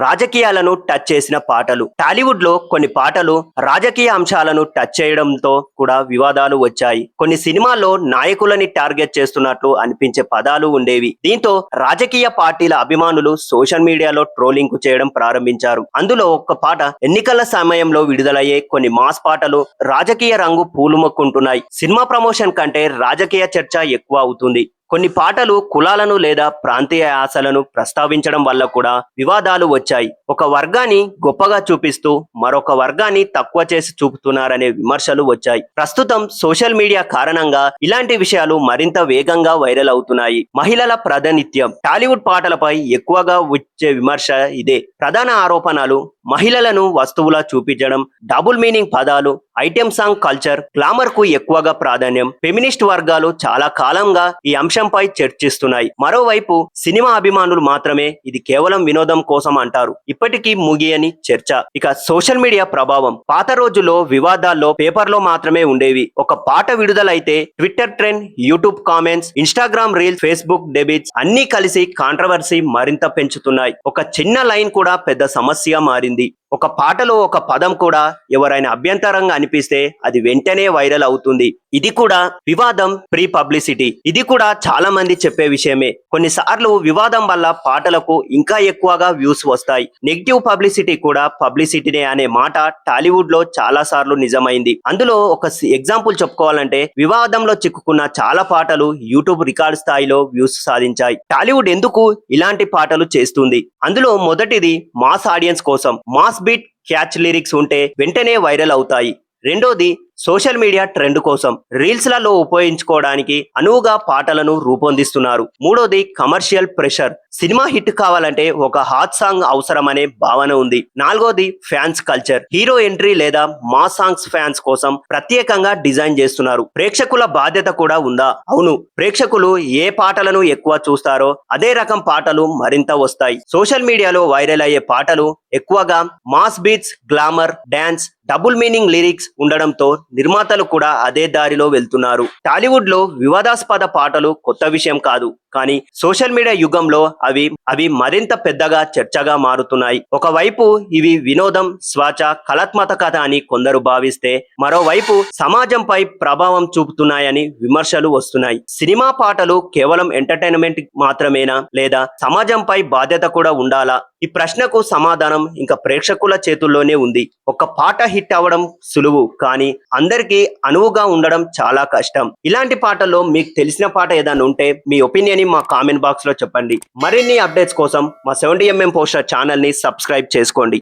రాజకీయాలను టచ్ చేసిన పాటలు. టాలీవుడ్ లో కొన్ని పాటలు రాజకీయ అంశాలను టచ్ చేయడంతో కూడా వివాదాలు వచ్చాయి. కొన్ని సినిమాల్లో నాయకులని టార్గెట్ చేస్తున్నట్లు అనిపించే పదాలు ఉండేవి. దీంతో రాజకీయ పార్టీల అభిమానులు సోషల్ మీడియాలో ట్రోలింగ్ కు చేయడం ప్రారంభించారు. అందులో ఒక పాట ఎన్నికల సమయంలో విడుదలయ్యే కొన్ని మాస్ పాటలు రాజకీయ రంగు పూలుమొక్కుంటున్నాయి. సినిమా ప్రమోషన్ కంటే రాజకీయ చర్చ ఎక్కువ అవుతుంది. కొన్ని పాటలు కులాలను లేదా ప్రాంతీయ ఆశలను ప్రస్తావించడం వల్ల కూడా వివాదాలు వచ్చాయి. ఒక వర్గాన్ని గొప్పగా చూపిస్తూ మరొక వర్గాన్ని తక్కువ చేసి చూపుతున్నారనే విమర్శలు వచ్చాయి. ప్రస్తుతం సోషల్ మీడియా కారణంగా ఇలాంటి విషయాలు మరింత వేగంగా వైరల్ అవుతున్నాయి. మహిళల ప్రాతినిధ్యం. టాలీవుడ్ పాటలపై ఎక్కువగా వచ్చే విమర్శ ఇదే. ప్రధాన ఆరోపణలు మహిళలను వస్తువులా చూపించడం, డబుల్ మీనింగ్ పదాలు, ఐటెం సాంగ్ కల్చర్, గ్లామర్ కు ఎక్కువగా ప్రాధాన్యం. ఫెమినిస్ట్ వర్గాలు చాలా కాలంగా ఈ అంశంపై చర్చిస్తున్నాయి. మరోవైపు సినిమా అభిమానులు మాత్రమే ఇది కేవలం వినోదం కోసం అంటారు. ఇప్పటికీ ముగియని చర్చ. ఇక సోషల్ మీడియా ప్రభావం. పాత రోజుల్లో వివాదాల్లో పేపర్లో మాత్రమే ఉండేవి. ఒక పాట విడుదలైతే Twitter trend, YouTube comments, Instagram reels, Facebook debates అన్నీ కలిసి కాంట్రవర్సీ మరింత పెంచుతున్నాయి. ఒక చిన్న లైన్ కూడా పెద్ద సమస్య మారింది. ఒక పాటలో ఒక పదం కూడా ఎవరైనా అభ్యంతరంగా అనిపిస్తే అది వెంటనే వైరల్ అవుతుంది. ఇది కూడా వివాదం ప్రీ పబ్లిసిటీ. ఇది కూడా చాలా మంది చెప్పే విషయమే. కొన్నిసార్లు వివాదం వల్ల పాటలకు ఇంకా ఎక్కువగా వ్యూస్ వస్తాయి. నెగిటివ్ పబ్లిసిటీ కూడా పబ్లిసిటీనే అనే మాట టాలీవుడ్ లో చాలా సార్లు నిజమైంది. అందులో ఒక ఎగ్జాంపుల్ చెప్పుకోవాలంటే వివాదంలో చిక్కుకున్న చాలా పాటలు యూట్యూబ్ రికార్డ్ స్థాయిలో వ్యూస్ సాధించాయి. టాలీవుడ్ ఎందుకు ఇలాంటి పాటలు చేస్తుంది? అందులో మొదటిది మాస్ ఆడియన్స్ కోసం. మాస్ బీట్, క్యాచ్ లిరిక్స్ ఉంటే వెంటనే వైరల్ అవుతాయి. రెండోది సోషల్ మీడియా ట్రెండ్ కోసం. రీల్స్ లలో ఉపయోగించుకోవడానికి అనువుగా పాటలను రూపొందిస్తున్నారు. మూడోది కమర్షియల్ ప్రెషర్. సినిమా హిట్ కావాలంటే ఒక హాట్ సాంగ్ అవసరమనే భావన ఉంది. నాలుగోది ఫ్యాన్స్ కల్చర్. హీరో ఎంట్రీ లేదా మాస్ సాంగ్స్ ఫ్యాన్స్ కోసం ప్రత్యేకంగా డిజైన్ చేస్తున్నారు. ప్రేక్షకుల బాధ్యత కూడా ఉందా? అవును. ప్రేక్షకులు ఏ పాటలను ఎక్కువ చూస్తారో అదే రకం పాటలు మరింత వస్తాయి. సోషల్ మీడియాలో వైరల్ అయ్యే పాటలు ఎక్కువగా mass beats, glamour, dance, double meaning lyrics ఉండడంతో నిర్మాతలు కూడా అదే దారిలో వెళ్తున్నారు. టాలీవుడ్ లో వివాదాస్పద పాటలు కొత్త విషయం కాదు. కానీ సోషల్ మీడియా యుగంలో అవి మరింత పెద్దగా చర్చగా మారుతున్నాయి. ఒకవైపు ఇవి వినోదం, స్వాచ, కళాత్మకత అని కొందరు భావిస్తే, మరోవైపు సమాజంపై ప్రభావం చూపుతున్నాయని విమర్శలు వస్తున్నాయి. సినిమా పాటలు కేవలం ఎంటర్టైన్మెంట్ మాత్రమేనా, లేదా సమాజంపై బాధ్యత కూడా ఉండాలా? ఈ ప్రశ్నకు సమాధానం ఇంకా ప్రేక్షకుల చేతుల్లోనే ఉంది. ఒక పాట హిట్ అవ్వడం సులువు, కానీ అందరికీ అనువుగా ఉండడం చాలా కష్టం. ఇలాంటి పాటల్లో మీకు తెలిసిన పాట ఏదైనా ఉంటే మీ ఒపీనియన్ మా కామెంట్ బాక్స్ లో చెప్పండి. మరిన్ని అప్డేట్స్ కోసం మా 70mm పోస్టర్ ఛానల్ ని సబ్స్క్రైబ్ చేసుకోండి.